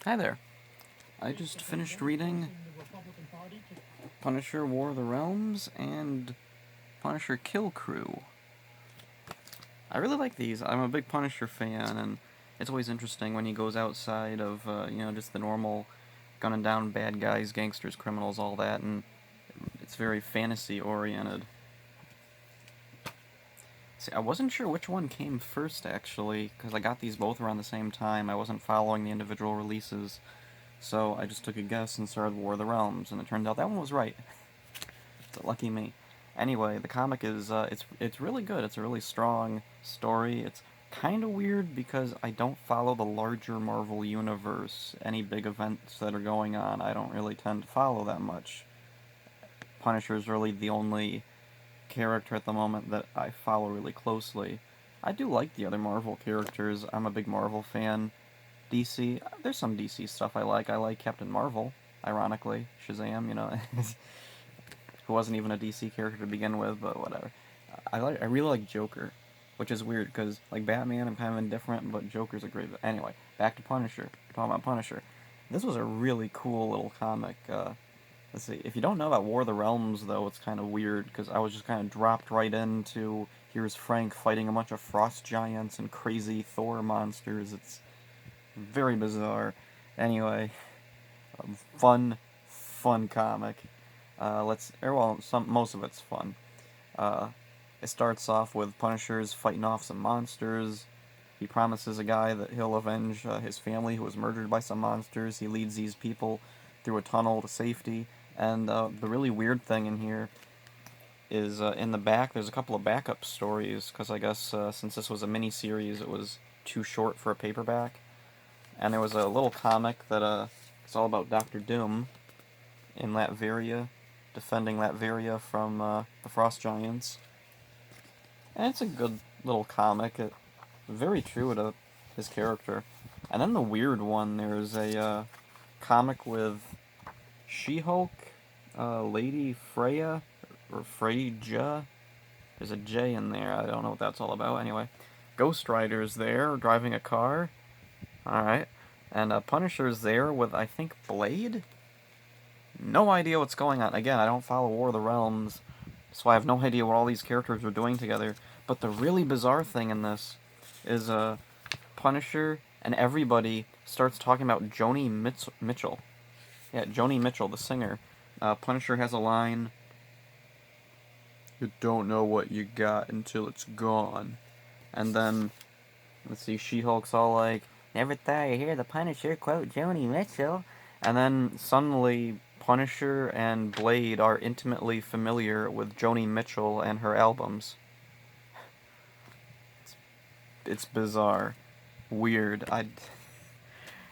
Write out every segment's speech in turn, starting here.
Hi there. I just finished reading Punisher War of the Realms and Punisher Kill Krew. I really like these. I'm a big Punisher fan, and it's always interesting when he goes outside of, just the normal gunning down bad guys, gangsters, criminals, all that, and it's very fantasy-oriented. See, I wasn't sure which one came first, actually, because I got these both around the same time. I wasn't following the individual releases. So I just took a guess and started War of the Realms, and it turned out that one was right. So lucky me. Anyway, the comic is it's really good. It's a really strong story. It's kind of weird because I don't follow the larger Marvel universe. Any big events that are going on, I don't really tend to follow that much. Punisher is really the only character at the moment that I follow really closely. I do like the other Marvel characters. I'm a big Marvel fan. DC, there's some DC stuff I like. I like Captain Marvel, ironically. Shazam, who wasn't even a DC character to begin with, but whatever. I really like Joker, which is weird because like Batman, I'm kind of indifferent, but Joker's a great. Anyway, back to Punisher. We're talking about Punisher. This was a really cool little comic. Let's see. If you don't know about War of the Realms, though, it's kind of weird because I was just kind of dropped right into here's Frank fighting a bunch of frost giants and crazy Thor monsters. It's very bizarre. Anyway, fun comic. Most of it's fun. It starts off with Punisher's fighting off some monsters. He promises a guy that he'll avenge his family who was murdered by some monsters. He leads these people through a tunnel to safety. And the really weird thing in here is in the back, there's a couple of backup stories, because I guess since this was a mini-series, it was too short for a paperback. And there was a little comic that it's all about Doctor Doom in Latveria, defending Latveria from the Frost Giants. And it's a good little comic. It's very true to his character. And then the weird one, there's a comic with She-Hulk, Lady Freya, or Freyja. There's a J in there. I don't know what that's all about. Anyway, Ghost Rider's there, driving a car. Alright. And Punisher's there with, I think, Blade? No idea what's going on. Again, I don't follow War of the Realms, so I have no idea what all these characters are doing together. But the really bizarre thing in this is Punisher and everybody starts talking about Joni Mitchell. Yeah, Joni Mitchell, the singer. Punisher has a line, "You don't know what you got until it's gone." And then, let's see, She-Hulk's all like, "Never thought I'd hear the Punisher quote Joni Mitchell." And then suddenly, Punisher and Blade are intimately familiar with Joni Mitchell and her albums. It's bizarre. Weird.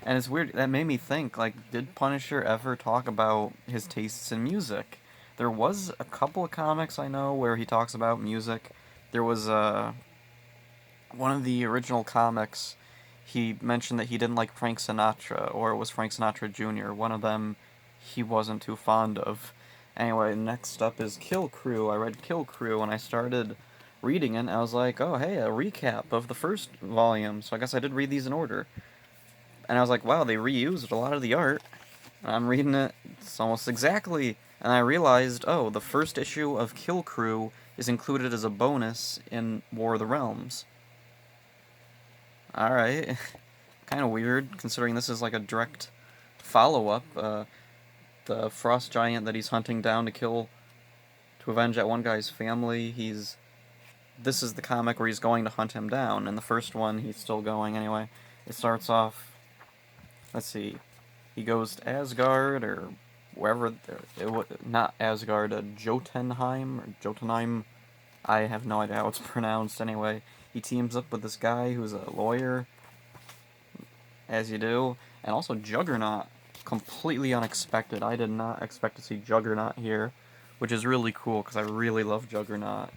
And it's weird, that made me think, like, did Punisher ever talk about his tastes in music? There was a couple of comics I know where he talks about music. There was, one of the original comics, he mentioned that he didn't like Frank Sinatra, or it was Frank Sinatra Jr. One of them he wasn't too fond of. Anyway, next up is Kill Krew. I read Kill Krew, and I started reading it, and I was like, oh, hey, a recap of the first volume, so I guess I did read these in order. And I was like, wow, they reused a lot of the art. I'm reading it, it's almost exactly. And I realized, oh, the first issue of Kill Krew is included as a bonus in War of the Realms. Alright. Kind of weird, considering this is like a direct follow-up. The frost giant that he's hunting down to avenge that one guy's family, this is the comic where he's going to hunt him down. In the first one, he's still going anyway. It starts off, let's see, he goes to Asgard, or wherever, not Asgard, Jotunheim, or Jotunheim, I have no idea how it's pronounced anyway. He teams up with this guy who's a lawyer, as you do, and also Juggernaut, completely unexpected. I did not expect to see Juggernaut here, which is really cool, because I really love Juggernaut.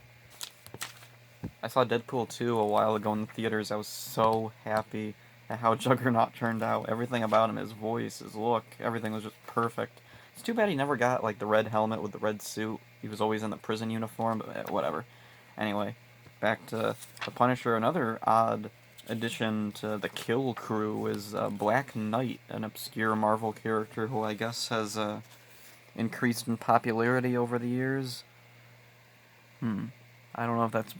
I saw Deadpool 2 a while ago in the theaters. I was so happy at how Juggernaut turned out. Everything about him, his voice, his look, everything was just perfect. It's too bad he never got, like, the red helmet with the red suit. He was always in the prison uniform, but whatever. Anyway, back to the Punisher. Another odd addition to the Kill Krew is Black Knight, an obscure Marvel character who I guess has increased in popularity over the years. I don't know if that's...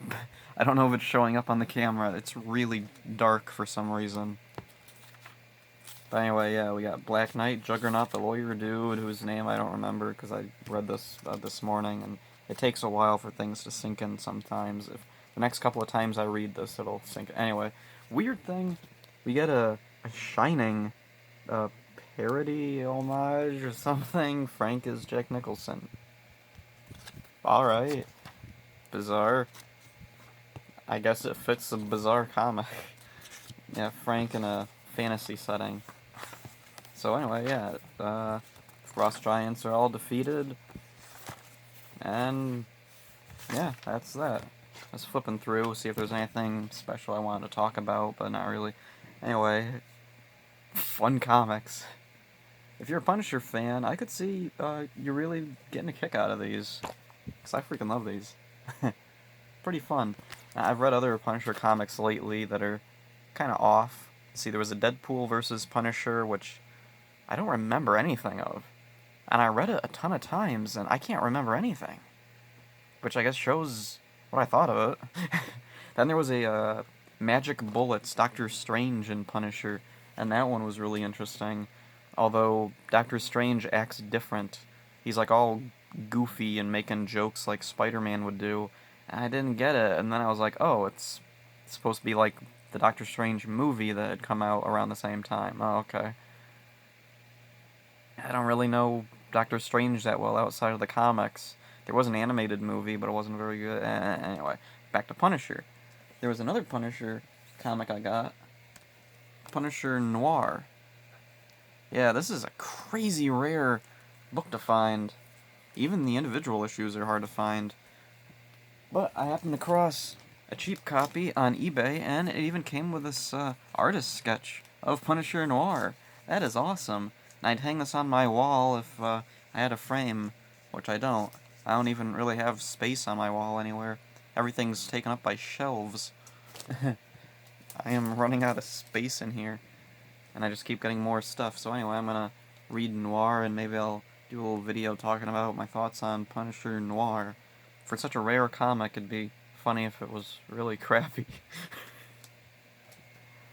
I don't know if it's showing up on the camera. It's really dark for some reason. But anyway, yeah, we got Black Knight, Juggernaut, the lawyer dude, whose name I don't remember because I read this this morning, and it takes a while for things to sink in sometimes. If the next couple of times I read this, it'll sink in. Anyway, weird thing, we get a Shining parody homage or something. Frank is Jack Nicholson. Alright. Bizarre. I guess it fits a bizarre comic. Yeah, Frank in a fantasy setting. So anyway, yeah, Frost Giants are all defeated, and yeah, that's that. I was flipping through, see if there's anything special I wanted to talk about, but not really. Anyway, fun comics. If you're a Punisher fan, I could see you're really getting a kick out of these, because I freaking love these. Pretty fun. I've read other Punisher comics lately that are kind of off. See, there was a Deadpool versus Punisher, which I don't remember anything of. And I read it a ton of times, and I can't remember anything. Which I guess shows what I thought of it. Then there was a Magic Bullets, Doctor Strange and Punisher, and that one was really interesting. Although Doctor Strange acts different. He's like all goofy and making jokes like Spider-Man would do. And I didn't get it, and then I was like, oh, it's supposed to be like the Doctor Strange movie that had come out around the same time. Oh, okay. I don't really know Doctor Strange that well outside of the comics. There was an animated movie, but it wasn't very good. Anyway, back to Punisher. There was another Punisher comic I got. Punisher Noir. Yeah, this is a crazy rare book to find. Even the individual issues are hard to find. But I happened across a cheap copy on eBay, and it even came with this artist sketch of Punisher Noir. That is awesome. And I'd hang this on my wall if I had a frame, which I don't. I don't even really have space on my wall anywhere. Everything's taken up by shelves. I am running out of space in here, and I just keep getting more stuff. So anyway, I'm gonna read Noir, and maybe I'll do a little video talking about my thoughts on Punisher Noir. For such a rare comic, it'd be funny if it was really crappy.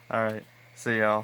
Alright, see y'all.